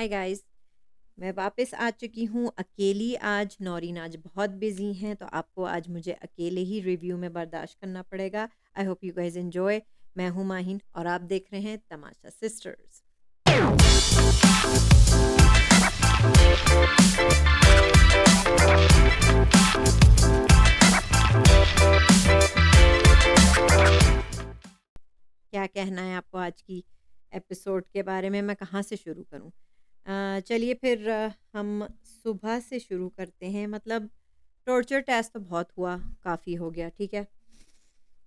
Hi guys. मैं वापस आ चुकी हूँ अकेली आज। नौरीन आज बहुत बिजी हैं तो आपको आज मुझे अकेले ही रिव्यू में बर्दाश्त करना पड़ेगा। I hope you guys enjoy. मैं हूँ माहिन और आप देख रहे हैं तमाशा सिस्टर्स। क्या कहना है आपको आज की एपिसोड के बारे में? मैं कहाँ से शुरू करूँ? चलिए फिर हम सुबह से शुरू करते हैं। मतलब टॉर्चर टेस्ट तो बहुत हुआ, काफ़ी हो गया, ठीक है।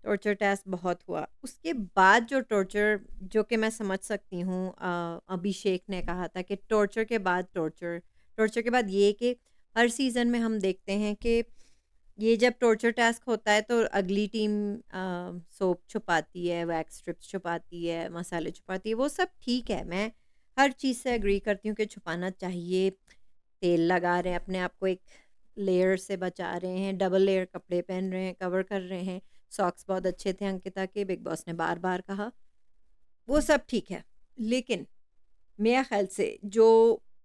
टॉर्चर टेस्ट बहुत हुआ, उसके बाद जो टॉर्चर, जो कि मैं समझ सकती हूँ, अभिषेक ने कहा था कि टॉर्चर के बाद टॉर्चर, टॉर्चर के बाद ये कि हर सीज़न में हम देखते हैं कि ये जब टॉर्चर टास्क होता है तो अगली टीम सोप छुपाती है, वैक्स स्ट्रिप्स छुपाती है, मसाले छुपाती है, वो सब ठीक है। मैं हर चीज़ से एग्री करती हूँ कि छुपाना चाहिए। तेल लगा रहे हैं, अपने आप को एक लेयर से बचा रहे हैं, डबल लेयर कपड़े पहन रहे हैं, कवर कर रहे हैं। सॉक्स बहुत अच्छे थे अंकिता के, बिग बॉस ने बार बार कहा, वो सब ठीक है। लेकिन मेरा ख्याल से जो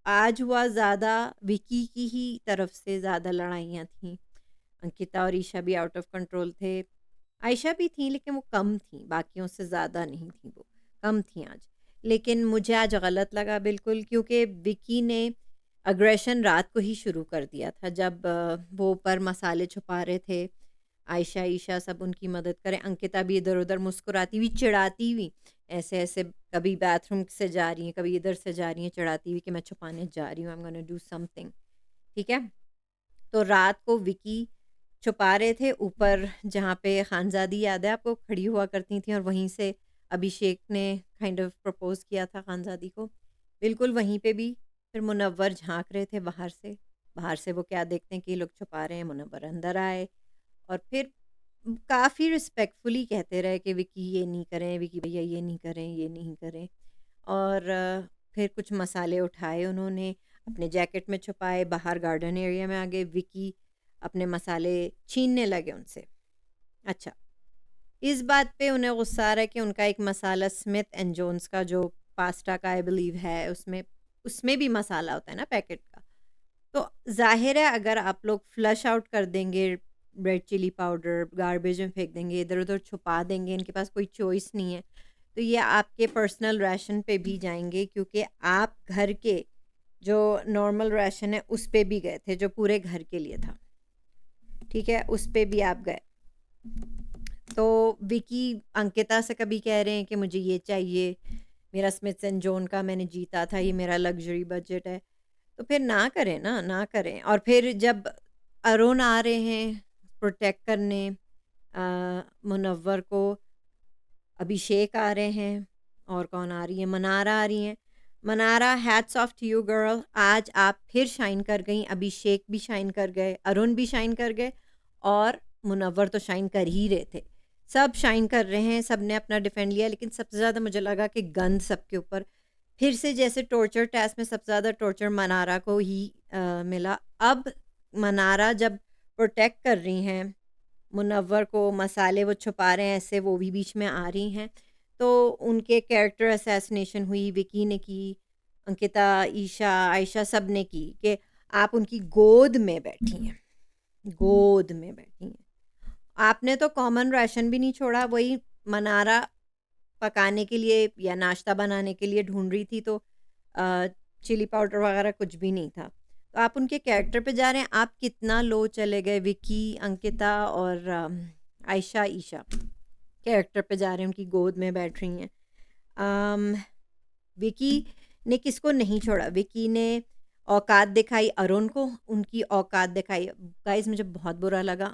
आज हुआ, ज़्यादा विकी की ही तरफ से ज़्यादा लड़ाइयाँ थीं। अंकिता और ईशा भी आउट ऑफ कंट्रोल थे। आयशा भी थी लेकिन वो कम थी, बाकियों से ज़्यादा नहीं थी, वो कम थी आज। लेकिन मुझे आज गलत लगा बिल्कुल, क्योंकि विकी ने अग्रेशन रात को ही शुरू कर दिया था जब वो ऊपर मसाले छुपा रहे थे। आयशा ईशा सब उनकी मदद करें, अंकिता भी इधर उधर मुस्कुराती हुई, चिढ़ाती हुई, ऐसे ऐसे कभी बाथरूम से जा रही हैं, कभी इधर से जा रही हैं, चिढ़ाती हुई कि मैं छुपाने जा रही हूँ, I am gonna do something, ठीक है। तो रात को विकी छुपा रहे थे ऊपर, जहाँ पे खानज़ादी याद है आपको खड़ी हुआ करती थी, और वहीं से अभिषेक ने काइंड ऑफ प्रपोज किया था खानज़ादी को, बिल्कुल वहीं पे भी। फिर मुनव्वर झांक रहे थे बाहर से, बाहर से वो क्या देखते हैं कि ये लोग छुपा रहे हैं, मुनव्वर अंदर आए और फिर काफ़ी रिस्पेक्टफुली कहते रहे कि विकी ये नहीं करें, विकी भैया ये नहीं करें, ये नहीं करें। और फिर कुछ मसाले उठाए उन्होंने, अपने जैकेट में छुपाए, बाहर गार्डन एरिया में आ गए, विकी अपने मसाले छीनने लगे उनसे। अच्छा, इस बात पे उन्हें गुस्सा आ रहा है कि उनका एक मसाला स्मिथ एंड जोन्स का जो पास्ता का आई बिलीव है, उसमें उसमें भी मसाला होता है ना पैकेट का। तो ज़ाहिर है अगर आप लोग फ्लश आउट कर देंगे, रेड चिली पाउडर गार्बेज में फेंक देंगे, इधर-उधर छुपा देंगे, इनके पास कोई चॉइस नहीं है, तो ये आपके पर्सनल राशन पे भी जाएँगे, क्योंकि आप घर के जो नॉर्मल राशन है उस पे भी गए थे, जो पूरे घर के लिए था, ठीक है? उस पे भी आप गए। तो विकी अंकिता से कभी कह रहे हैं कि मुझे ये चाहिए, मेरा स्मिथ एंड जोन का मैंने जीता था, ये मेरा लग्ज़री बजट है। तो फिर ना करें ना, ना करें। और फिर जब अरुण आ रहे हैं प्रोटेक्ट करने मुनव्वर को, अभिषेक आ रहे हैं, और कौन आ रही है? मनारा आ रही हैं। Manara, hats off to you girl, आज आप फिर शाइन कर गईं। अभिषेक भी शाइन कर गए, अरुण भी शाइन कर गए, और मुनव्वर तो शाइन कर ही रहे थे। सब शाइन कर रहे हैं, सब ने अपना डिफेंड लिया, लेकिन सबसे ज़्यादा मुझे लगा कि गंद सबके ऊपर फिर से, जैसे टॉर्चर टेस्ट में सबसे ज़्यादा टॉर्चर मनारा को ही मिला। अब मनारा जब प्रोटेक्ट कर रही हैं मुनव्वर को, मसाले वो छुपा रहे हैं ऐसे, वो भी बीच में आ रही हैं, तो उनके कैरेक्टर असैसिनेशन हुई, विकी ने की, अंकिता, ईशा, आयशा सब ने की कि आप उनकी गोद में बैठी हैं, गोद में बैठी हैं। आपने तो कॉमन राशन भी नहीं छोड़ा, वही मनारा पकाने के लिए या नाश्ता बनाने के लिए ढूँढ रही थी, तो अ, चिली पाउडर वगैरह कुछ भी नहीं था। तो आप उनके कैरेक्टर पे जा रहे हैं, आप कितना लो चले गए। विकी, अंकिता और आयशा, ईशा कैरेक्टर पे जा रहे हैं, उनकी गोद में बैठ रही हैं। अम, विकी ने किसको नहीं छोड़ा, विकी ने औकात दिखाई अरुण को, उनकी औकात दिखाई। गाइस मुझे बहुत बुरा लगा,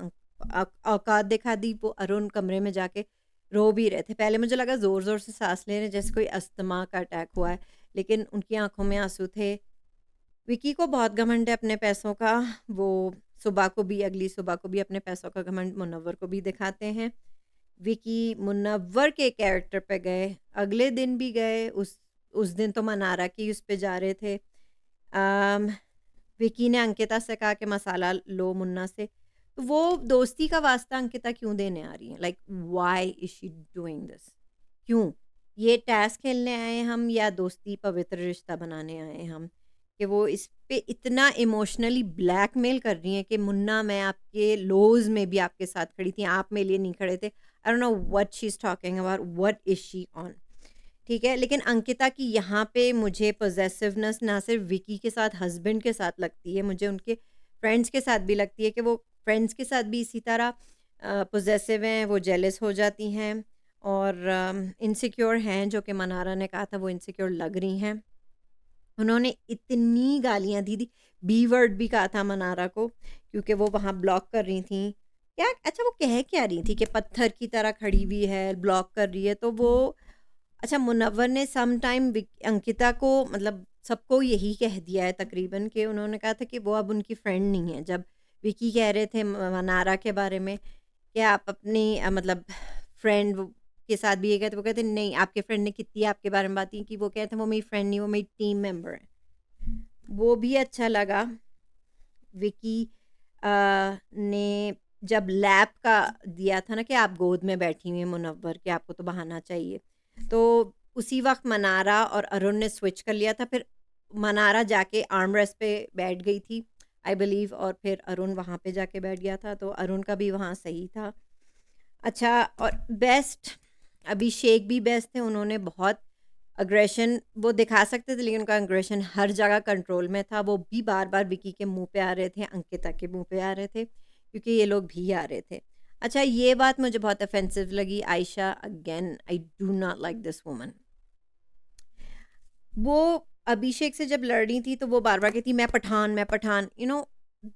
औकात दिखा दी वो अरुण, कमरे में जाके रो भी रहे थे। पहले मुझे लगा ज़ोर-ज़ोर से सांस ले रहे हैं, जैसे कोई अस्थमा का अटैक हुआ है, लेकिन उनकी आँखों में आँसू थे। विकी को बहुत घमंड है अपने पैसों का, वो सुबह को भी, अगली सुबह को भी अपने पैसों का घमंड मुनव्वर को भी दिखाते हैं। विकी मुनव्वर के कैरेक्टर पे गए, अगले दिन भी गए, उस दिन तो मनारा की उस पे जा रहे थे। अम, विकी ने अंकिता से कहा कि मसाला लो मुन्ना से, तो वो दोस्ती का वास्ता अंकिता क्यों देने आ रही है? Like why is she doing this? क्यों? ये टास्क खेलने आए हैं हम या दोस्ती पवित्र रिश्ता बनाने आए हैं हम? कि वो इस पे इतना इमोशनली ब्लैकमेल कर रही हैं कि मुन्ना मैं आपके लोज़ में भी आपके साथ खड़ी थी, आप मेरे लिए नहीं खड़े थे। I don't know what she is talking about, what is she on? ठीक है, लेकिन अंकिता की यहाँ पे मुझे पॉसेसिवनेस ना सिर्फ़ विकी के साथ, हस्बैंड के साथ लगती है, मुझे उनके फ्रेंड्स के साथ भी लगती है कि वो फ्रेंड्स के साथ भी इसी तरह पॉसेसिव हैं, वो जेलस हो जाती हैं और इनसिक्योर हैं, जो कि मनारा ने कहा था वो इनसिक्योर लग रही हैं। उन्होंने इतनी गालियाँ दी थी, बी वर्ड भी कहा था मनारा को क्योंकि वो वहाँ ब्लॉक कर रही थीं। क्या अच्छा वो कह क्या रही थी कि पत्थर की तरह खड़ी हुई है, ब्लॉक कर रही है, तो वो अच्छा मुनव्वर ने सम टाइम अंकिता को मतलब सबको यही कह दिया है तकरीबन कि उन्होंने कहा था कि वो अब उनकी फ्रेंड नहीं है। जब विकी कह रहे थे मनारा के बारे में कि आप अपनी मतलब फ्रेंड के साथ भी ये कहते, वो कहते नहीं आपके फ्रेंड ने कितनी आपके बारे में बातें की, वो कहते हैं वो मेरी फ्रेंड नहीं, वो मेरी टीम मेंबर है। वो भी अच्छा लगा। विकी ने जब लैब का दिया था ना कि आप गोद में बैठी हुई हैं मुनव्वर कि आपको तो बहाना चाहिए, तो उसी वक्त मनारा और अरुण ने स्विच कर लिया था। फिर मनारा जाके आर्म रेस्ट पे बैठ गई थी आई बिलीव, और फिर अरुण वहाँ पे जाके बैठ गया था, तो अरुण का भी वहाँ सही था। अच्छा, और बेस्ट अभिषेक भी बेस्ट थे, उन्होंने बहुत अग्रेशन वो दिखा सकते थे लेकिन उनका अग्रेशन हर जगह कंट्रोल में था। वो भी बार-बार विकी के मुँह पे आ रहे थे, अंकिता के मुँह पे आ रहे थे क्योंकि ये लोग भी आ रहे थे। अच्छा, ये बात मुझे बहुत ऑफेंसिव लगी, Ayesha again I do not like this woman. वो अभिषेक से जब लड़ रही थी तो वो बार-बार कहती मैं Pathan, you know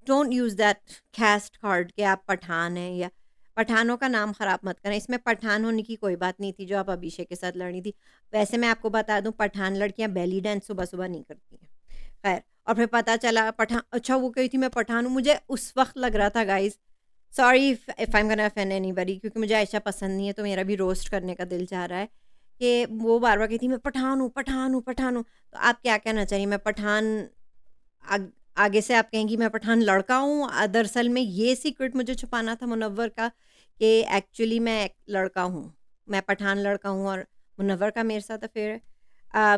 don't use that caste card कि आप पठान हैं या पठानों का नाम ख़राब मत करें। इसमें पठान होने की कोई बात नहीं थी जो आप अभिषेक के साथ लड़ी थी। वैसे मैं आपको बता दूँ पठान लड़कियाँ बेली डांस सुबह-सुबह नहीं करती हैं। ख़ैर, और फिर पता चला अच्छा वो कही थी मैं पठान हूँ, मुझे उस वक़्त लग रहा था guys sorry if I am gonna offend anybody क्योंकि मुझे आयशा पसंद नहीं है तो मेरा भी रोस्ट करने का दिल चाह रहा है कि वो बार-बार कहती मैं पठान हूँ, पठान हूँ, पठान हूँ। तो आप क्या कहना चाहिए मैं पठान आगे से आप कहेंगी मैं पठान लड़का हूँ, दरअसल में ये सीक्रेट मुझे छुपाना था मुनव्वर का कि एक्चुअली मैं एक लड़का हूँ, मैं पठान लड़का हूँ और मुनव्वर का मेरे साथ अफेयर है।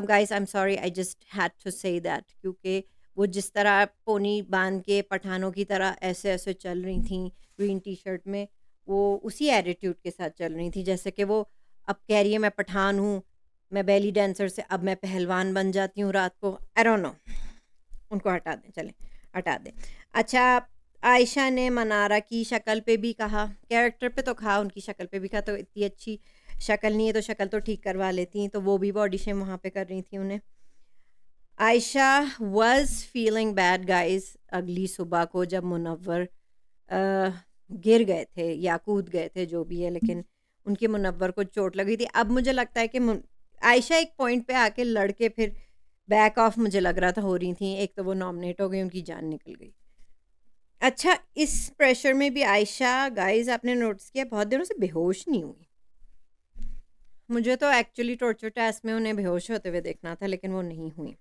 Guys I am sorry I just had to say that क्योंकि वो जिस तरह पोनी बांध के पठानों की तरह ऐसे-ऐसे चल रही थीं ग्रीन टी-शर्ट में, वो उसी एटीट्यूड के साथ चल रही थी जैसे कि वो अब कह रही है मैं पठान हूँ, मैं बेली डांसर से अब मैं पहलवान बन जाती हूँ रात को। I don't know. उनको हटा दें, चलें, हटा दें। अच्छा, आयशा ने मनारा की शक्ल पे भी कहा, कैरेक्टर पे तो कहा, उनकी शक्ल पे भी कहा, तो इतनी अच्छी शक्ल नहीं है तो शक्ल तो ठीक करवा लेती, तो वो भी बॉडी शेम वहाँ पे कर रही थी उन्हें। Ayesha was feeling bad guys अगली सुबह को जब मुनव्वर अ, गिर गए थे या कूद गए थे जो भी है, लेकिन उनकी मुनव्वर को चोट लगी थी। अब मुझे लगता है कि आयशा एक पॉइंट पे आके लड़ के फिर बैक ऑफ मुझे लग रहा था हो रही थी। एक तो वो नॉमिनेट हो गई, उनकी जान निकल गई। अच्छा, इस प्रेशर में भी आयशा गाइज़ आपने नोटिस किया बहुत दिनों से बेहोश नहीं हुई। मुझे तो एक्चुअली टॉर्चर टेस्ट में उन्हें बेहोश होते हुए देखना था लेकिन वो नहीं हुई।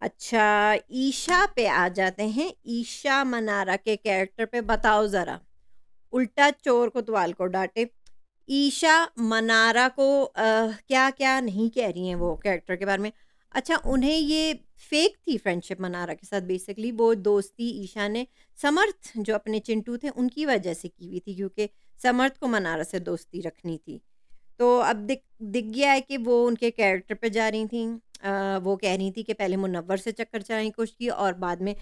अच्छा, ईशा पे आ जाते हैं। ईशा मनारा के कैरेक्टर पे बताओ ज़रा, उल्टा चोर कोतवाल को डाँटे। ईशा मनारा को क्या-क्या नहीं कह रही हैं वो कैरेक्टर के बारे में। अच्छा, उन्हें ये फ़ेक थी फ्रेंडशिप मनारा के साथ बेसिकली वो दोस्ती ईशा ने समर्थ जो अपने चिंटू थे उनकी वजह से की हुई थी क्योंकि समर्थ को मनारा से दोस्ती रखनी थी। तो अब दिख दिख गया है कि वो उनके कैरेक्टर पे जा रही थीं। वो कह रही थी कि पहले मुनव्वर से चक्कर चलाने की कोशिश की और बाद में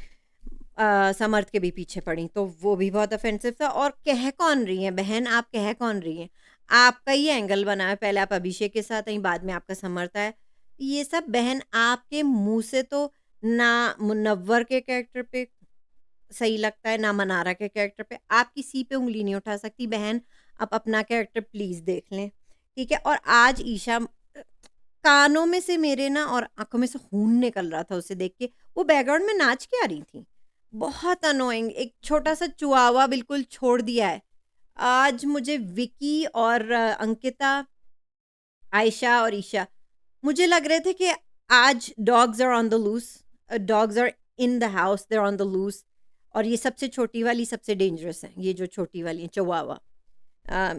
समर्थ के भी पीछे पड़ी, तो वो भी बहुत ऑफेंसिव था। और कह कौन रही हैं बहन, आप कह कौन रही हैं? आपका ही एंगल बना है, पहले आप अभिषेक के साथ आई, बाद में आपका समर्थ आया। ये सब बहन आपके मुँह से तो ना मुनव्वर के कैरेक्टर पे सही लगता है, ना मनारा के कैरेक्टर पे। आप किसी पे उँगली नहीं उठा सकती बहन, आप अपना कैरेक्टर प्लीज़ देख लें, ठीक है? और आज ईशा कानों में से मेरे ना और आँखों में से खून निकल रहा था उसे देख के। वो बैकग्राउंड में नाच क्या रही थी? बहुत अनोइंग, एक छोटा-सा चिहुआवा बिल्कुल छोड़ दिया है। आज मुझे विकी और अंकिता, आयशा और ईशा मुझे लग रहे थे कि आज dogs are on the loose, dogs are in the house, they are on the loose और ये सबसे छोटी वाली सबसे डेंजरस है, ये जो छोटी वाली है चिहुआवा।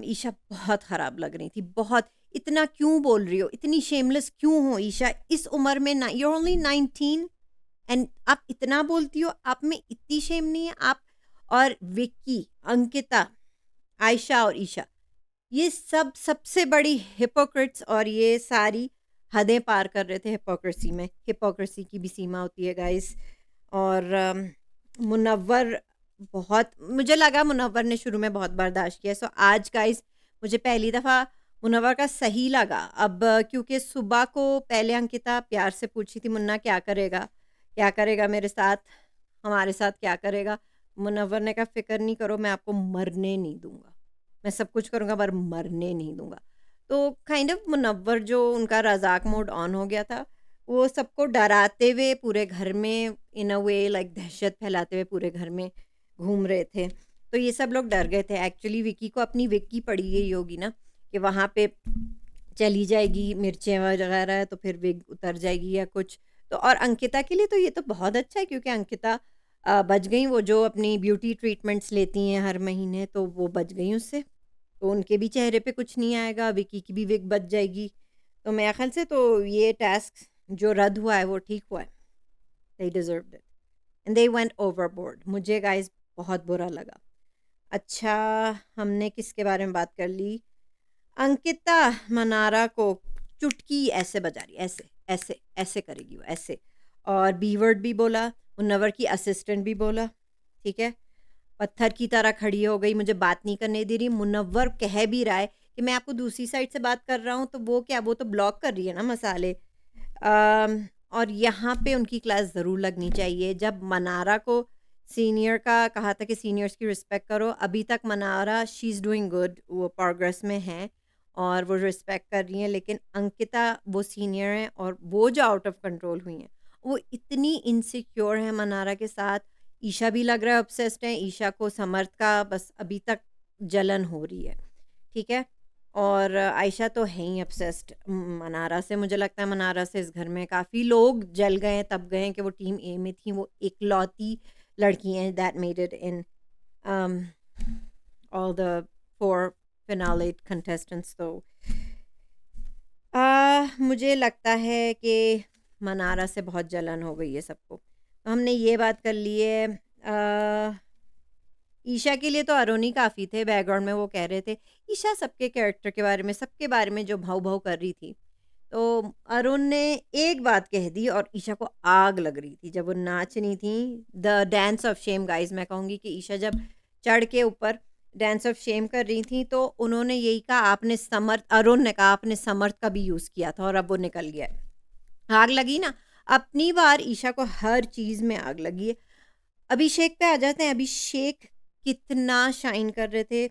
ईशा बहुत ख़राब लग रही थी, बहुत। इतना क्यों बोल रही हो, इतनी शेमलेस क्यों हो ईशा, इस उम्र में ना, यू ओनली 19 एंड आप इतना बोलती हो, आप में इतनी शेम नहीं है आप। और विक्की, अंकिता, आयशा और ईशा, ये सब सबसे बड़ी हिपोक्रिट्स, और ये सारी हदें पार कर रहे थे हिपोक्रेसी में। हिपोक्रेसी की भी सीमा होती है गाइस। और मुनव्वर, बहुत मुझे लगा मुनव्वर ने शुरू में बहुत बर्दाश्त किया, सो आज गाइस मुझे पहली दफ़ा मुनव्वर का सही लगा। अब क्योंकि सुबह को पहले अंकिता प्यार से पूछी थी, मुन्ना क्या करेगा मेरे साथ, हमारे साथ क्या करेगा। मुनव्वर ने कहा फ़िक्र नहीं करो, मैं आपको मरने नहीं दूंगा, मैं सब कुछ करूँगा पर मरने नहीं दूंगा। तो काइंड ऑफ मुनव्वर, जो उनका रज़ाक मोड ऑन हो गया था, वो सबको डराते हुए पूरे घर में, इन अ वे लाइक दहशत फैलाते हुए पूरे घर में घूम रहे थे। तो ये सब लोग डर गए थे। एक्चुअली विकी को अपनी विक्की पड़ी गई होगी ना, कि वहाँ पे चली जाएगी मिर्चें वगैरह, तो फिर विग उतर जाएगी या कुछ। तो और अंकिता के लिए तो ये तो बहुत अच्छा है, क्योंकि अंकिता बच गई। वो जो अपनी ब्यूटी ट्रीटमेंट्स लेती हैं हर महीने, तो वो बच गई उससे। तो उनके भी चेहरे पे कुछ नहीं आएगा, विकी की भी विग बच जाएगी। तो मेरे ख्याल से तो ये टास्क जो रद्द हुआ है वो ठीक हुआ है। They deserved it and they went overboard. मुझे गाइस बहुत बुरा लगा। अच्छा, हमने किसके बारे में बात कर ली? अंकिता मनारा को चुटकी ऐसे बजा रही, ऐसे ऐसे ऐसे करेगी वो, ऐसे। और बी वर्ड भी बोला, मुनव्वर की असिस्टेंट भी बोला, ठीक है। पत्थर की तरह खड़ी हो गई, मुझे बात नहीं करने दे रही। मुनव्वर कह भी रहा है कि मैं आपको दूसरी साइड से बात कर रहा हूँ, तो वो क्या, वो तो ब्लॉक कर रही है ना मसाले। और यहाँ पे उनकी क्लास ज़रूर लगनी चाहिए। जब मनारा को सीनियर का कहा था कि सीनियर्स की रिस्पेक्ट करो, अभी तक Mannara she is doing good, वो प्रोग्रेस में हैं और वो रिस्पेक्ट कर रही हैं। लेकिन अंकिता, वो सीनियर हैं और वो जो आउट ऑफ कंट्रोल हुई हैं, वो इतनी इनसिक्योर है मनारा के साथ। ईशा भी लग रहा है ऑब्सेस्ड है। ईशा को समर्थ का बस अभी तक जलन हो रही है, ठीक है। और आयशा तो है ही ऑब्सेस्ड मनारा से। मुझे लगता है मनारा से इस घर में काफ़ी लोग जल गए हैं, तब गए हैं कि वो टीम ए में थी। वो इकलौती लड़की हैं that made it in all the 4 finale contestants. तो मुझे लगता है कि मनारा से बहुत जलन हो गई है सबको। तो हमने ये बात कर ली है। ईशा के लिए तो अरुण ही काफ़ी थे। बैकग्राउंड में वो कह रहे थे ईशा सबके कैरेक्टर के बारे में, सबके बारे में जो भाव-भाव कर रही थी। तो अरुण ने एक बात कह दी और ईशा को आग लग रही थी जब वो नाच रही थी। The dance of shame guys, मैं कहूँगी कि ईशा जब चढ़ के ऊपर डांस ऑफ शेम कर रही थी, तो उन्होंने यही कहा, आपने समर्थ, अरुण ने कहा आपने समर्थ का भी यूज़ किया था और अब वो निकल गया है। आग लगी ना, अपनी बार ईशा को हर चीज़ में आग लगी है। अभिषेक पे आ जाते हैं। अभिषेक कितना शाइन कर रहे थे।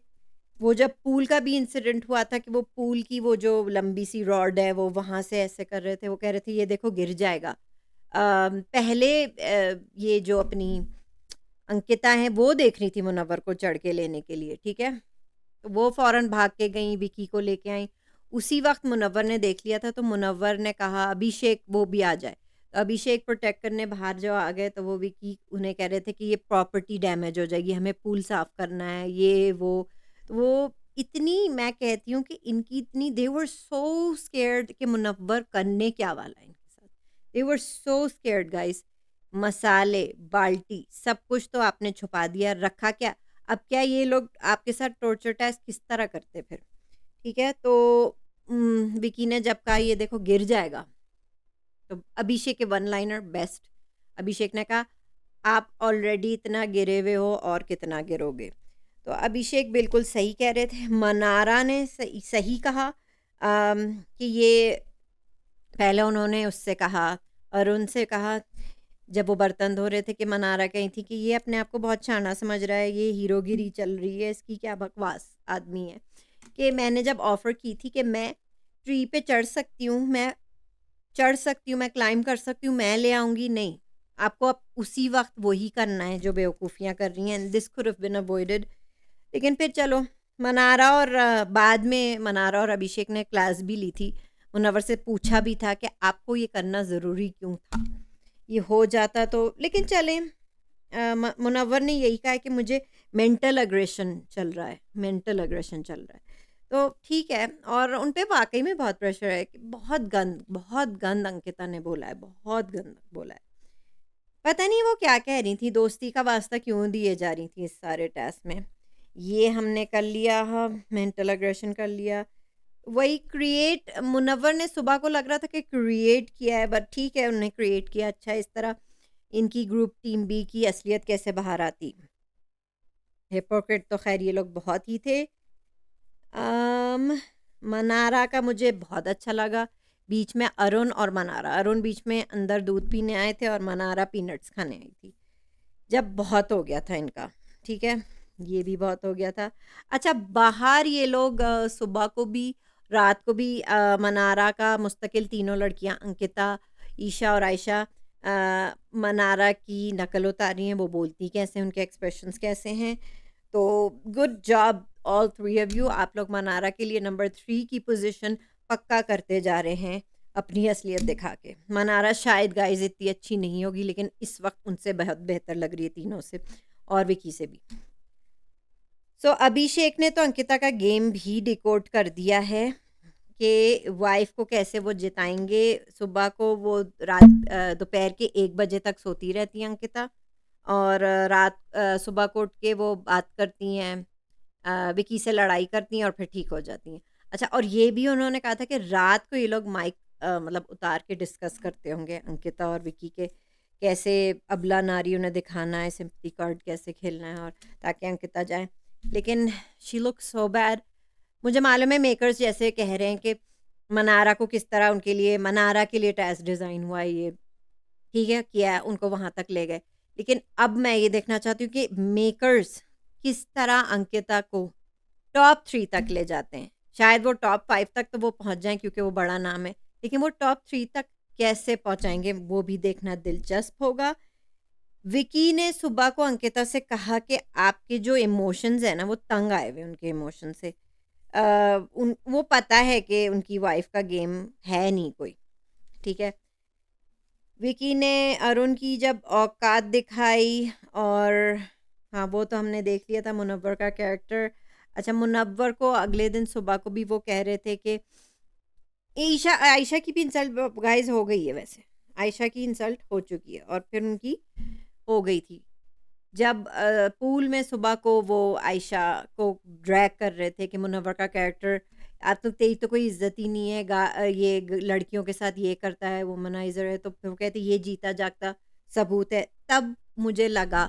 वो जब पूल का भी इंसिडेंट हुआ था कि वो पूल की वो जो लंबी सी रॉड है, वो वहाँ से ऐसे कर रहे थे। वो कह रहे थे ये देखो गिर जाएगा। पहले ये जो अपनी अंकिता हैं वो देख रही थी मुनव्वर को चढ़ के लेने के लिए, ठीक है। तो वो फ़ौरन भाग के गई, विकी को लेके आई। उसी वक़्त मुनव्वर ने देख लिया था, तो मुनव्वर ने कहा अभिषेक वो भी आ जाए। तो अभिषेक प्रोटेक्ट करने बाहर जो आ गए, तो वो विकी उन्हें कह रहे थे कि ये प्रॉपर्टी डैमेज हो जाएगी, हमें पूल साफ़ करना है, ये वो। तो वो इतनी, मैं कहती हूँ कि इनकी इतनी, दे वर सो स्केयर्ड कि मुनव्वर करने क्या वाला है इनके साथ। दे वर सो स्केयर्ड गाइस। मसाले, बाल्टी, सब कुछ तो आपने छुपा दिया, रखा क्या? अब क्या ये लोग आपके साथ टॉर्चर टेस्ट किस तरह करते फिर? ठीक है, तो विकी ने जब कहा ये देखो गिर जाएगा, तो अभिषेक के वन लाइनर बेस्ट। अभिषेक ने कहा आप ऑलरेडी इतना गिरे हुए हो और कितना गिरोगे। तो अभिषेक बिल्कुल सही कह रहे थे। मनारा ने सही सही कहा कि ये, पहले उन्होंने उससे कहा, अरुण से कहा, जब वो बर्तन धो रहे थे, कि मनारा कही थी कि ये अपने आप को बहुत शाना समझ रहा है, ये हीरोगिरी चल रही है इसकी, क्या बकवास आदमी है। कि मैंने जब ऑफ़र की थी कि मैं ट्री पे चढ़ सकती हूँ, मैं चढ़ सकती हूँ, मैं क्लाइंब कर सकती हूँ, मैं ले आऊँगी, नहीं। आपको अब उसी वक़्त वही करना है जो बेवकूफ़ियाँ कर रही हैं। This could have been avoided. लेकिन फिर चलो, मनारा और बाद में मनारा और अभिषेक ने क्लास भी ली थी। मुनव्वर से पूछा भी था कि आपको ये करना ज़रूरी क्यों था? ये हो जाता तो, लेकिन चलें, मुनव्वर ने यही कहा है कि मुझे मेंटल अग्रेशन चल रहा है, मेंटल अग्रेशन चल रहा है। तो ठीक है, और उन पे वाक़ई में बहुत प्रेशर है कि बहुत गंद अंकिता ने बोला है, बहुत गंद बोला है। पता नहीं वो क्या कह रही थी, दोस्ती का वास्ता क्यों दिए जा रही थी इस सारे टेस्ट में। ये हमने कर लिया, हाँ, मेंटल अग्रेशन कर लिया। वही क्रिएट मुनव्वर ने सुबह को लग रहा था कि क्रिएट किया है, बट ठीक है उन्होंने क्रिएट किया, अच्छा इस तरह इनकी ग्रुप टीम बी की असलियत कैसे बाहर आती। हिपोक्रेट तो खैर ये लोग बहुत ही थे। अम, मनारा का मुझे बहुत अच्छा लगा। बीच में अरुण बीच में अंदर दूध पीने आए थे और मनारा पीनट्स खाने आई थी। जब बहुत हो गया था इनका, ठीक है, ये भी बहुत हो गया था। अच्छा, बाहर ये लोग सुबह को भी रात को भी मनारा का मुस्तकिल तीनों लड़कियां अंकिता, ईशा और आयशा मनारा की नकल उतारी हैं, वो बोलती कैसे, उनके एक्सप्रेशंस कैसे हैं। तो good job all three of you, आप लोग मनारा के लिए नंबर 3 की पोजीशन पक्का करते जा रहे हैं अपनी असलियत दिखा के। मनारा शायद गाइस इतनी अच्छी नहीं होगी, लेकिन इस वक्त उनसे बहुत बेहतर लग रही है तीनों से, और विकी से भी। सो अभिषेक ने तो अंकिता का गेम भी डिकोड कर दिया है कि वाइफ को कैसे वो जिताएंगे। सुबह को वो दोपहर के 1 बजे तक सोती रहती हैं अंकिता, और सुबह को उठ के वो बात करती हैं, विकी से लड़ाई करती हैं और फिर ठीक हो जाती हैं। अच्छा, और ये भी उन्होंने कहा था कि रात को ये लोग माइक मतलब उतार के डिस्कस करते होंगे अंकिता और विकी के, कैसे अबला नारी उन्हें दिखाना है, सिंपैथी कार्ड कैसे खेलना है, और ताकि अंकिता जाए। लेकिन शी लुक सो बैड। मुझे मालूम है मेकर्स जैसे कह रहे हैं कि मनारा को किस तरह उनके लिए, मनारा के लिए टेस्ट डिज़ाइन हुआ है ये, ठीक है, किया है, उनको वहाँ तक ले गए। लेकिन अब मैं ये देखना चाहती हूँ कि मेकर्स किस तरह अंकिता को टॉप 3 तक ले जाते हैं। शायद वो टॉप 5 तक तो वो पहुँच जाएँ क्योंकि वो बड़ा नाम है, लेकिन वो टॉप 3 तक कैसे पहुँचाएँगे वो भी देखना दिलचस्प होगा। विकी ने सुबह को अंकिता से कहा कि आपके जो इमोशंस हैं ना, वो तंग आए हुए हैं उनके इमोशन से। वो पता है कि उनकी वाइफ का गेम है नहीं कोई, ठीक है। विकी ने अरुण की जब औकात दिखाई, और हाँ, वो तो हमने देख लिया था मुनव्वर का कैरेक्टर। अच्छा, मुनव्वर को अगले दिन सुबह को भी वो कह रहे थे कि आयशा की भी इंसल्ट गाइस हो गई है वैसे। आयशा की इंसल्ट हो चुकी है और फिर उनकी हो गई थी। जब पूल में सुबह को वो आयशा को ड्रैग कर रहे थे कि मुनव्वर का कैरेक्टर, आप तो तेरी तो कोई इज्जत ही नहीं है, लड़कियों के साथ ये करता है, वुमनाइजर है, तो फिर वो कहते ये जीता जागता सबूत है। तब मुझे लगा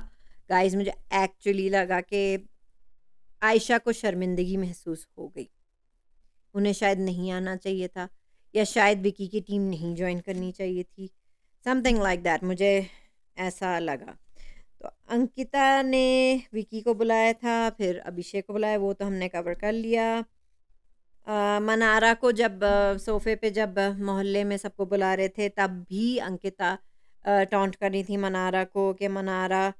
गाइस, मुझे एक्चुअली लगा कि आयशा को शर्मिंदगी महसूस हो गई, उन्हें शायद नहीं आना चाहिए था, या शायद विकी की टीम नहीं ज्वाइन करनी चाहिए थी, समथिंग लाइक दैट, मुझे ऐसा लगा। तो अंकिता ने विकी को बुलाया था, फिर अभिषेक को बुलाया, वो तो हमने कवर कर लिया। मनारा को जब सोफे पे जब मोहल्ले में सबको बुला रहे थे, तब भी अंकिता टॉन्ट कर रही थी मनारा को कि मनारा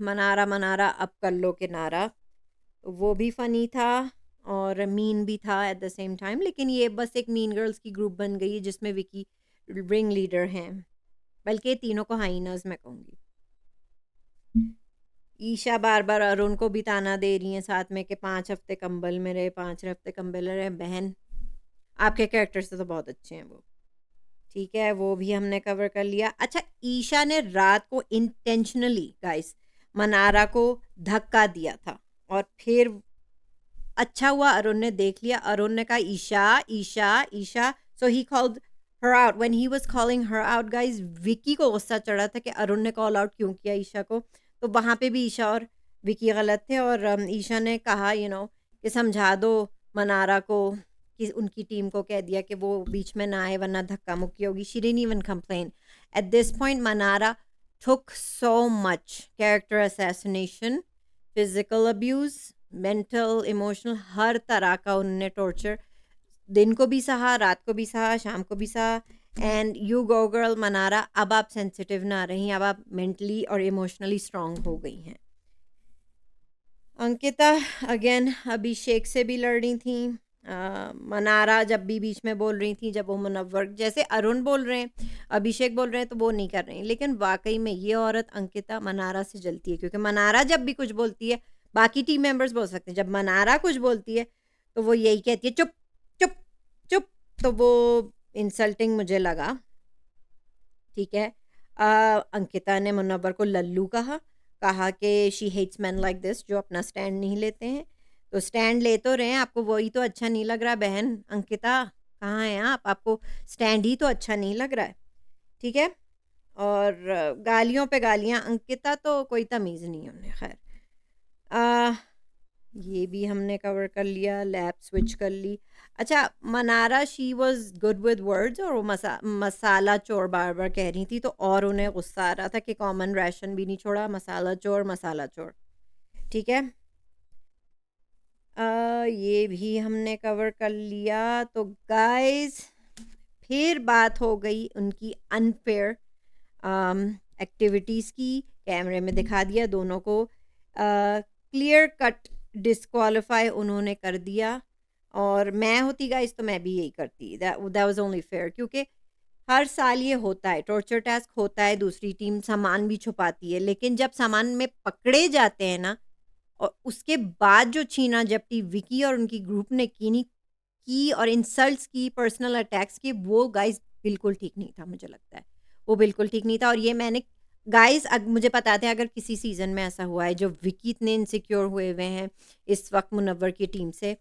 मनारा मनारा अब कर लो किनारा। तो वो भी फ़नी था और मीन भी था एट द सेम टाइम, लेकिन ये बस एक मीन गर्ल्स की ग्रुप बन गई है जिसमें विकी रिंग लीडर हैं, बल्कि तीनों को हाइनर्स मैं कहूँगी। ईशा बार-बार अरुण को भी ताना दे रही हैं साथ में कि 5 हफ्ते कंबल में रहे, 5 हफ्ते कंबल में रहे। बहन, आपके कैरेक्टर से तो बहुत अच्छे हैं वो। ठीक है, वो भी हमने कवर कर लिया। अच्छा, ईशा ने रात को इंटेंशनली गाइस मनारा को धक्का दिया था, और फिर अच्छा हुआ अरुण ने देख लिया। अरुण ने कहा Isha, Isha, Isha, so he called her out. When he was calling her out guys, Vicky को गुस्सा चढ़ा था कि अरुण ने कॉल आउट क्यों किया ईशा को। तो वहाँ पे भी ईशा और विकी गलत थे, और ईशा ने कहा कि समझा दो मनारा को, कि उनकी टीम को कह दिया कि वो बीच में ना आए वरना धक्का मुक्की होगी। She didn't even complain at this point. Mannara took so much character assassination, physical abuse, mental emotional, हर तरह का उन्होंने टॉर्चर दिन को भी सहा, रात को भी सहा, शाम को भी सहा। And you go girl Mannara, अब आप सेंसिटिव ना रही, अब आप मेंटली और इमोशनली स्ट्रांग हो गई हैं। अंकिता अगेन अभिषेक से भी लड़ रही थी, मनारा जब भी बीच में बोल रही थी, जब वो मुनव्वर जैसे अरुण बोल रहे हैं, अभिषेक बोल रहे हैं, तो वो नहीं कर रही हैं। लेकिन वाक़ई में ये औरत अंकिता मनारा से जलती है, क्योंकि मनारा जब भी कुछ बोलती है, बाकी टीम मेंबर्स बोल सकते हैं, जब मनारा कुछ बोलती है, तो वो यही कहती है, "चुप, चुप, चुप।" तो वो इंसल्टिंग मुझे लगा, ठीक है। अंकिता ने मुनव्वर को लल्लू कहा कि she hates man like this, जो अपना स्टैंड नहीं लेते हैं। तो स्टैंड ले तो रहे हैं, आपको वही तो अच्छा नहीं लग रहा बहन अंकिता, कहाँ हैं आप? आपको स्टैंड ही तो अच्छा नहीं लग रहा है, ठीक है? और गालियों पे गालियाँ, अंकिता तो कोई तमीज़ नहीं है उन्हें, खैर। अ, ये भी हमने कवर कर लिया, लैब स्विच कर ली। अच्छा, Mannara she was good with words, और वो मसाला चोर बार-बार कह रही थी, तो और उन्हें गुस्सा आ रहा था कि कॉमन राशन भी नहीं छोड़ा, मसाला चोर, ठीक है? ये भी हमने कवर कर लिया। तो गाइज़, फिर बात हो गई उनकी अनफ़ेयर एक्टिविटीज़ की। कैमरे में दिखा दिया दोनों को, क्लियर कट डिस्क्वालीफाई उन्होंने कर दिया। और मैं होती गाइस तो मैं भी यही करती, दैट वाज ओनली फेयर, क्योंकि हर साल ये होता है, टॉर्चर टास्क होता है, दूसरी टीम सामान भी छुपाती है, लेकिन जब सामान में पकड़े जाते हैं ना, और उसके बाद जो छीना झपटी विकी और उनकी ग्रुप ने की और इंसल्ट्स की, पर्सनल अटैक्स की, वो गाइस बिल्कुल ठीक नहीं था, मुझे लगता है। वो बिल्कुल ठीक नहीं था, और ये मैंने गाइस मुझे पता था अगर किसी सीज़न में ऐसा हुआ है, जो विकी इतने इनसिक्योर हुए हुए हैं इस वक़्त मुनव्वर की टीम से,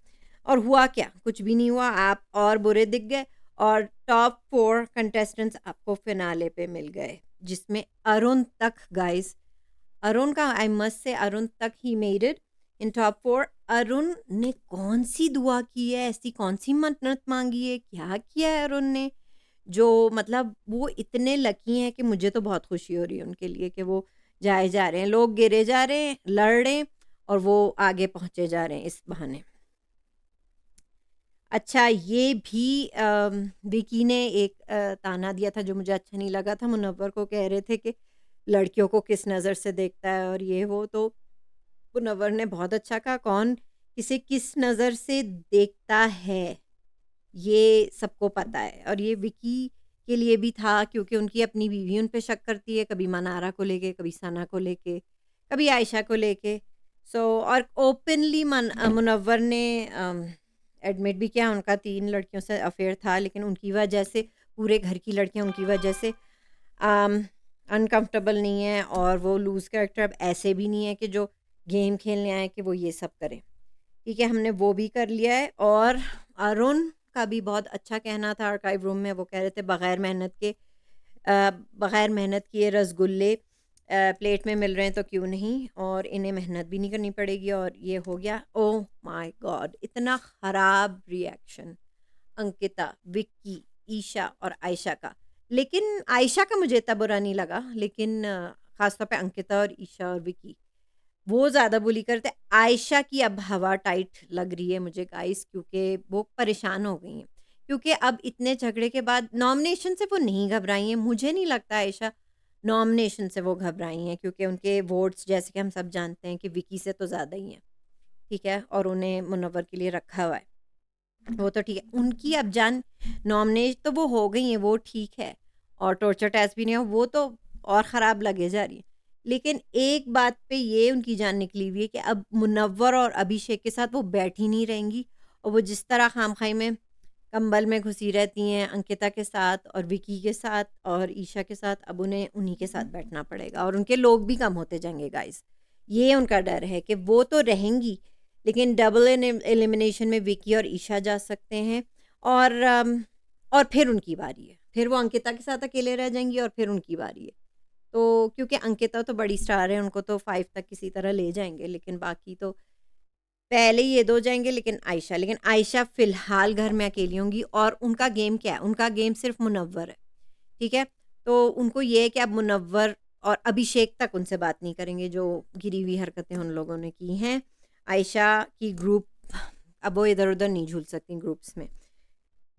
और हुआ क्या? कुछ भी नहीं हुआ, आप और बुरे दिख गए, और टॉप 4 कंटेस्टेंट्स आपको फ़िनाले पे मिल गए, जिसमें अरुण तक गाइस, अरुण का आई मस्ट से, अरुण तक he made it in top 4। Arun ने कौन-सी दुआ की है, ऐसी कौन-सी मन्नत माँगी है, क्या किया है अरुण ने, जो मतलब वो इतने लकी हैं कि मुझे तो बहुत खुशी हो रही है उनके लिए कि वो जाए जा रहे हैं। लोग गिरे जा रहे हैं, लड़ रहे हैं, और वो आगे पहुँचे जा रहे हैं इस बहाने। अच्छा, ये भी विकी ने एक ताना दिया था जो मुझे अच्छा नहीं लगा था, मुनव्वर को कह रहे थे कि लड़कियों को किस नज़र से देखता है और ये वो, तो मुनव्वर ने बहुत अच्छा कहा, कौन किसे किस नज़र से देखता है, ये सबको पता है। और ये विकी के लिए भी था, क्योंकि उनकी अपनी बीवी उन पे शक करती है, कभी मनारा को लेके, कभी सना को लेके, कभी आयशा को लेके। सो और ओपनली मुनव्वर ने एडमिट भी किया, उनका 3 लड़कियों से अफेयर था, लेकिन उनकी वजह से पूरे घर की लड़कियां उनकी वजह से अनकंफर्टेबल नहीं है, और वो लूज़ कैरेक्टर अब ऐसे भी नहीं है कि जो गेम खेलने आए कि वो ये सब करें, ठीक है? हमने वो भी कर लिया है। और अरुण का भी बहुत अच्छा कहना था आर्काइव रूम में, वो कह रहे थे बग़ैर मेहनत किए रसगुल्ले प्लेट में मिल रहे हैं तो क्यों नहीं, और इन्हें मेहनत भी नहीं करनी पड़ेगी, और ये हो गया। Oh my God! इतना ख़राब रिएक्शन अंकिता, विक्की, ईशा और आयशा का। लेकिन आयशा का मुझे इतना बुरा नहीं लगा, लेकिन ख़ास तौर पे अंकिता और ईशा और विक्की, वो ज़्यादा बुली करते। आयशा की अब हवा टाइट लग रही है मुझे गाइस, क्योंकि वो परेशान हो गई हैं। क्योंकि अब इतने झगड़े के बाद नॉमिनेशन से वो नहीं घबराई हैं। मुझे नहीं लगता आयशा नॉमिनेशन से वो घबराई हैं, क्योंकि उनके वोट्स जैसे कि हम सब जानते हैं कि विकी से तो ज़्यादा ही हैं, ठीक है? और उन्हें मुनव्वर के लिए रखा हुआ है। वो तो ठीक है। उनकी अब जान नॉमिनेट तो वो हो गई हैं, वो ठीक है, और टॉर्चर टेस्ट भी नहीं हो, वो तो और ख़राब लगे जा रही है। लेकिन एक बात पे ये उनकी जान निकली हुई है कि अब मुनव्वर और अभिषेक के साथ वो बैठी नहीं रहेंगी, और वो जिस तरह खामखाई में कंबल में घुसी रहती हैं अंकिता के साथ और विकी के साथ और ईशा के साथ, अब उन्हें उन्हीं के साथ बैठना पड़ेगा, और उनके लोग भी कम होते जाएँगे गाइस। ये उनका डर है कि वो तो रहेंगी, लेकिन डबल एलिमिनेशन में विकी और ईशा जा सकते हैं, और और फिर उनकी बारी है। फिर वो अंकिता के साथ अकेले रह जाएँगी, और फिर उनकी बारी है। तो क्योंकि अंकिता तो बड़ी स्टार है, उनको तो 5 तक किसी तरह ले जाएँगे, लेकिन बाकी तो पहले ही ये 2 जाएँगे, लेकिन आयशा फ़िलहाल घर में अकेली होंगी, और उनका गेम क्या है? उनका गेम सिर्फ़ मुनव्वर है, ठीक है? तो उनको ये है कि अब मुनव्वर और अभिषेक तक उनसे बात नहीं करेंगे, जो गिरी हुई हरकतें उन लोगों ने की हैं। आयशा की ग्रुप, अब वो इधर-उधर नहीं झूल सकती ग्रुप्स में।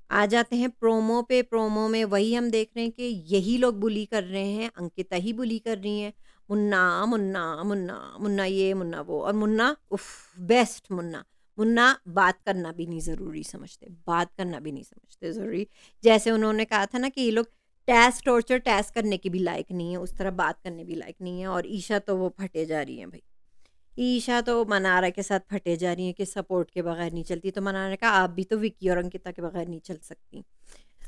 आ जाते हैं प्रोमो पे, प्रोमो में वही हम देख रहे हैं कि यही लोग बुली कर रहे हैं, अंकिता ही बुली कर रही हैं। मुन्ना, मुन्ना, मुन्ना, मुन्ना ये, मुन्ना वो, और मुन्ना उफ़! बेस्ट मुन्ना। मुन्ना बात करना भी नहीं ज़रूरी समझते, बात करना भी नहीं समझते ज़रूरी। जैसे उन्होंने कहा था ना कि ये लोग टॉर्चर करने के भी लायक नहीं है, उस तरह बात करने भी लायक नहीं है। और ईशा तो वो फटे जा रही हैं भाई। ईशा तो मनारा के साथ फटे जा रही हैं कि सपोर्ट के बगैर नहीं चलती। तो मनारा ने कहा आप भी तो विकी और अंकिता के बगैर नहीं चल सकती।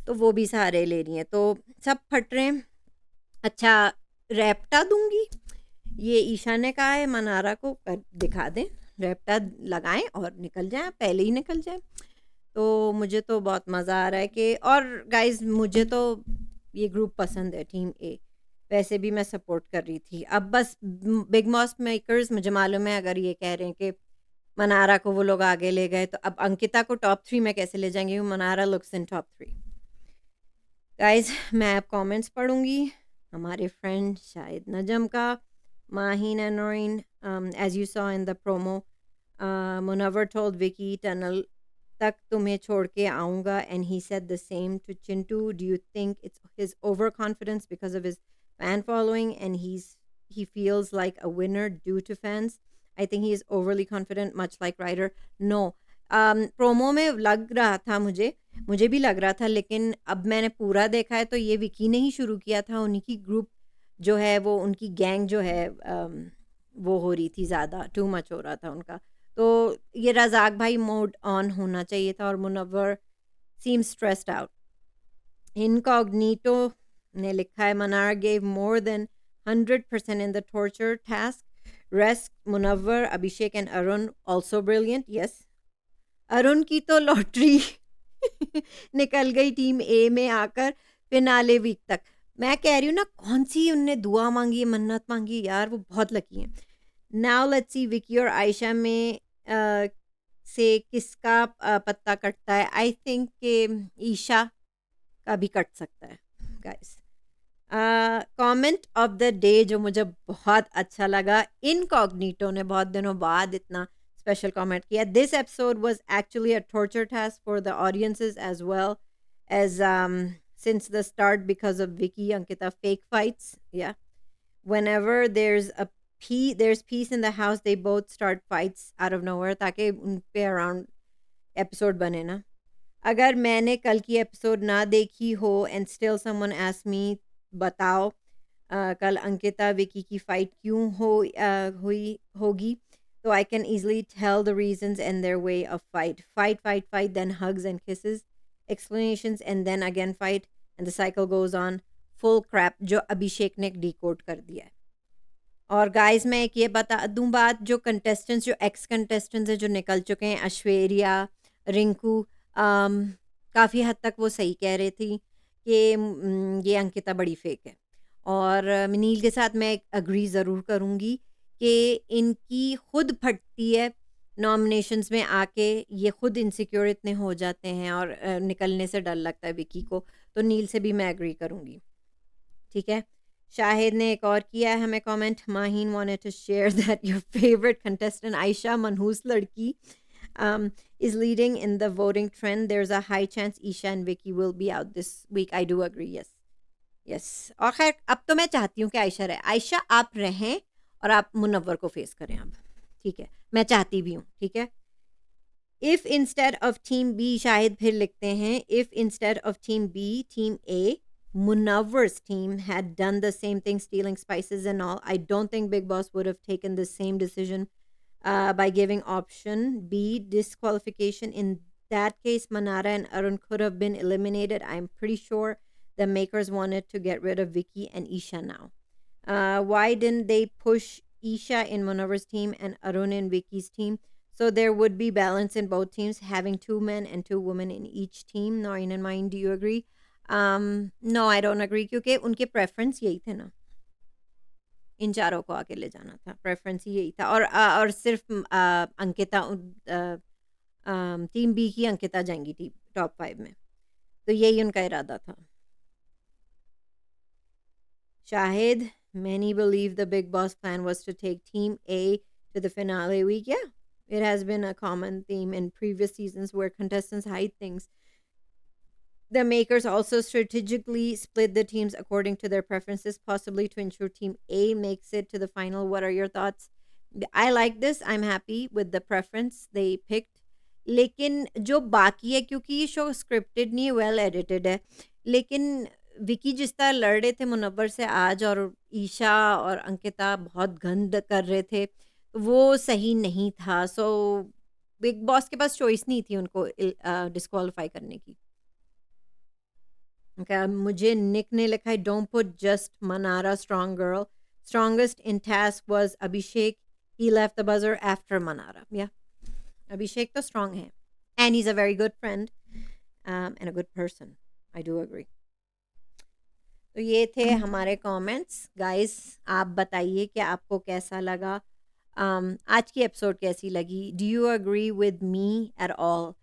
तो वो भी सहारे ले रही हैं, तो सब फट रहे हैं। अच्छा, रैप्टा दूंगी, ये ईशा ने कहा है मनारा को दिखा दें, रैप्टा लगाएं और निकल जाएं, पहले ही निकल जाएं। तो मुझे तो बहुत मज़ा आ रहा है कि, और गाइस मुझे तो ये ग्रुप पसंद है, टीम ए। वैसे भी मैं सपोर्ट कर रही थी। अब बस बिग बॉस मेकर्स, मुझे मालूम है अगर ये कह रहे हैं कि मनारा को वो लोग आगे ले गए, तो अब अंकिता को टॉप 3 में कैसे ले जाएंगे? Manara looks in top 3। Guys मैं अब कमेंट्स पढ़ूंगी। हमारे फ्रेंड शाहिद नजम का, Maheen and Noreen, as you saw in the promo, Munawwar told Vicky tunnel तक तुम्हें छोड़ के आऊँगा and he said the same to Chintu. Do you think it's his over confidence because of his fan following and he feels like a winner due to fans? I think he is overly confident, much like Ryder. No, promo में लग रहा था, मुझे भी लग रहा था, लेकिन अब मैंने पूरा देखा है तो ये विकी ने ही शुरू किया था। उन्हीं की ग्रुप जो है वो, उनकी गैंग जो है वो हो रही थी, ज़्यादा टू मच हो रहा था उनका। तो ये रज़ाक भाई मोड ऑन होना चाहिए था। और Munawar seem stressed out. Incognito ने लिखा है Mannara gave more than 100% in the torture task. Rest Munawar, Abhishek and Arun also brilliant. Yes, Arun की तो लॉटरी निकल गई टीम ए में आकर फिनाले वीक तक। मैं कह रही हूँ ना, कौन सी उनने दुआ मांगी, मन्नत मांगी यार, वो बहुत लकी हैं। नाउ लेट्स सी विकी और आयशा में से किसका पत्ता कटता है। आई थिंक के ईशा का भी कट सकता है guys. Comment of the day जो मुझे बहुत अच्छा लगा, इनकॉग्निटो ने बहुत दिनों बाद इतना स्पेशल कमेंट किया। This episode was actually a torture task for the audiences as well as since the start because of Vicky Ankita fake fights. Yeah, whenever there's peace in the house, they both start fights out of nowhere ताकि उन पे around episode बने ना। अगर मैंने कल की episode ना देखी हो and still someone ask me बताओ कल अंकिता विकी की फाइट क्यों हुई होगी, तो I can easily tell the reasons and their way of fight, then hugs and kisses, explanations and then again fight and the cycle goes on. full crap जो अभिषेक ने decode कर दिया है। और गाइस मैं एक ये बता दूं बात, जो कंटेस्टेंट्स, जो एक्स कंटेस्टेंट्स हैं जो निकल चुके हैं, ऐश्वर्या, रिंकू, काफ़ी हद तक वो सही कह रही थी कि ये अंकिता बड़ी फेक है। और मिनील के साथ मैं अग्री ज़रूर करूँगी कि इनकी खुद फटती है नॉमिनेशंस में आके, ये खुद इनसिक्योर इतने हो जाते हैं और निकलने से डर लगता है विकी को। तो नील से भी मैं एग्री करूँगी, ठीक है। शाहिद ने एक और किया है हमें comment, Maheen wanted to share that your favourite contestant Ayesha, मनहूस लड़की, is leading in the voting trend. There's a high chance Isha and Vicky will be out this week. I do agree. Yes. और खैर अब तो मैं चाहती हूँ कि आयशा रहे। आयशा आप रहें और आप मुनव्वर को फेस करें अब, ठीक है, मैं चाहती भी हूँ, ठीक है। If instead of team B, Shahid फिर लिखते हैं, if instead of team B, team A, Munawwar's team had done the same thing, stealing spices and all, I don't think Big Boss would have taken the same decision by giving option B, disqualification. In that case, Manara and Arun could have been eliminated. I'm pretty sure the makers wanted to get rid of Vicky and Isha now. Why didn't they push Isha in Munawwar's team and Arun in Vicky's team? So there would be balance in both teams, having 2 men and 2 women in each team. Noreen and mine, do you agree? No, I don't agree, क्योंकि उनके preference यही थे ना, इन चारों को आगे ले जाना था, प्रेफरेंस ही यही था। और सिर्फ अंकिता, टीम बी की अंकिता जाएंगी टॉप 5 में, तो यही उनका इरादा था। Shahid, many believe the Big Boss plan was to take Team A to the finale week. Yeah, it has been a common theme in previous seasons where contestants hide things. The makers also strategically split the teams according to their preferences, possibly to ensure Team A makes it to the final. What are your thoughts? I like this. I'm happy with the preference they picked. लेकिन जो बाकी है, क्योंकि ये show scripted नहीं है, well edited है, लेकिन विकी जिस तरह लड़ रहे थे मुनव्वर से आज, और ईशा और अंकिता बहुत गंद कर रहे थे, वो सही नहीं था। सो बिग बॉस के पास चॉइस नहीं थी उनको डिस्क्वालीफाई करने की। मुझे निक ने लिखा है, don't put just Manara strong girl, strongest in task was Abhishek, he left the buzzer after Manara. या अभिषेक तो स्ट्रॉन्ग है, and he is a very good friend and a good person, I do agree. तो ये थे हमारे कमेंट्स गाइस। आप बताइए कि आपको कैसा लगा, आज की एपिसोड कैसी लगी, do you agree with me at all.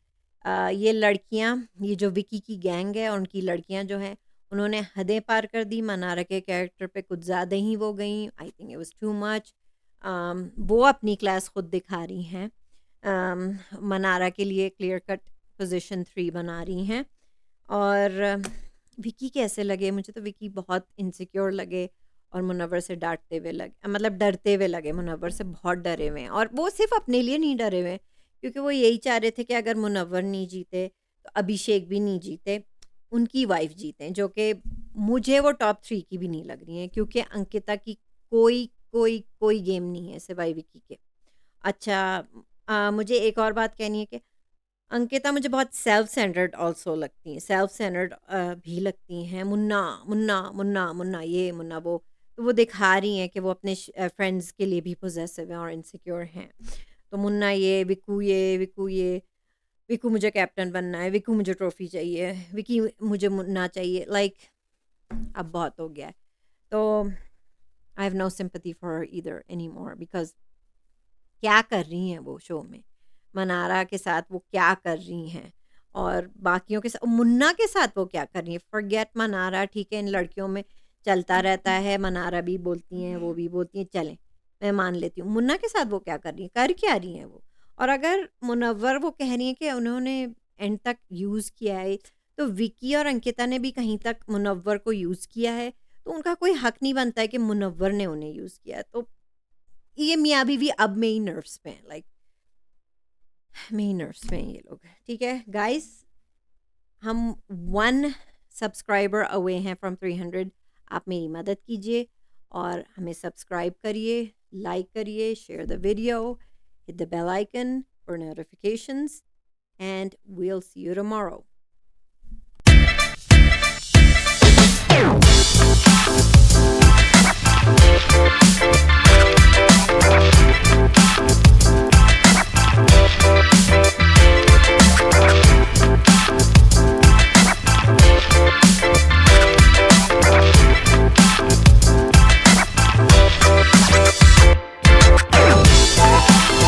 ये लड़कियां, ये जो विकी की गैंग है और उनकी लड़कियां जो हैं, उन्होंने हदें पार कर दी। मनारा के कैरेक्टर पे कुछ ज़्यादा ही वो गई, I think it was too much. वो अपनी क्लास खुद दिखा रही हैं, मनारा के लिए क्लियर कट पोजीशन 3 बना रही हैं। और विकी कैसे लगे, मुझे तो विकी बहुत इनसिक्योर लगे और मुनव्वर से डांटते हुए लगे, मतलब डरते हुए लगे, मुनव्वर से बहुत डरे हुए हैं। और वो सिर्फ अपने लिए नहीं डरे हुए, क्योंकि वो यही चाह रहे थे कि अगर मुनव्वर नहीं जीते तो अभिषेक भी नहीं जीते, उनकी वाइफ जीते, जो कि मुझे वो टॉप 3 की भी नहीं लग रही हैं, क्योंकि अंकिता की कोई कोई कोई गेम नहीं है सिवाय विकी के। अच्छा, मुझे एक और बात कहनी है कि अंकिता मुझे बहुत सेल्फ सेंटर्ड ऑल्सो लगती हैं, सेल्फ सेंटर्ड भी लगती हैं। मुन्ना मुन्ना मुन्ना मुन्ना ये मुन्ना वो, तो वो दिखा रही हैं कि वो अपने फ्रेंड्स के लिए भी पोजेसिव हैं और इनसिक्योर हैं। तो मुन्ना ये, विकू ये, विकू ये, विकू मुझे कैप्टन बनना है, विकू मुझे ट्रॉफी चाहिए, विकी मुझे मुन्ना चाहिए, लाइक अब बहुत हो गया है। तो I have no sympathy for either any more, because क्या कर रही हैं वो शो में, मनारा के साथ वो क्या कर रही हैं, और बाकियों के साथ, मुन्ना के साथ वो क्या कर रही हैं। फॉरगेट मनारा, ठीक है, इन लड़कियों में चलता रहता है, मनारा भी बोलती हैं, वो भी बोलती हैं, चलें मैं मान लेती हूँ। मुन्ना के साथ वो क्या कर रही हैं, कर क्या रही हैं वो। और अगर मुनव्वर वो कह रही हैं कि उन्होंने एंड तक यूज़ किया है, तो विकी और अंकिता ने भी कहीं तक मुनव्वर को यूज़ किया है, तो उनका कोई हक नहीं बनता है कि मुनव्वर ने उन्हें यूज़ किया। तो ये मियाँ बीवी अब मेरी नर्व्स पे हैं, लाइक मेरी नर्व्स पे हैं ये लोग। ठीक है गाइस, हम 1 सब्सक्राइबर अवे हैं फ्रॉम 300। आप मेरी मदद कीजिए और हमें सब्सक्राइब करिए, लाइक करिए, share the video, hit the bell icon for notifications, and we'll see you tomorrow.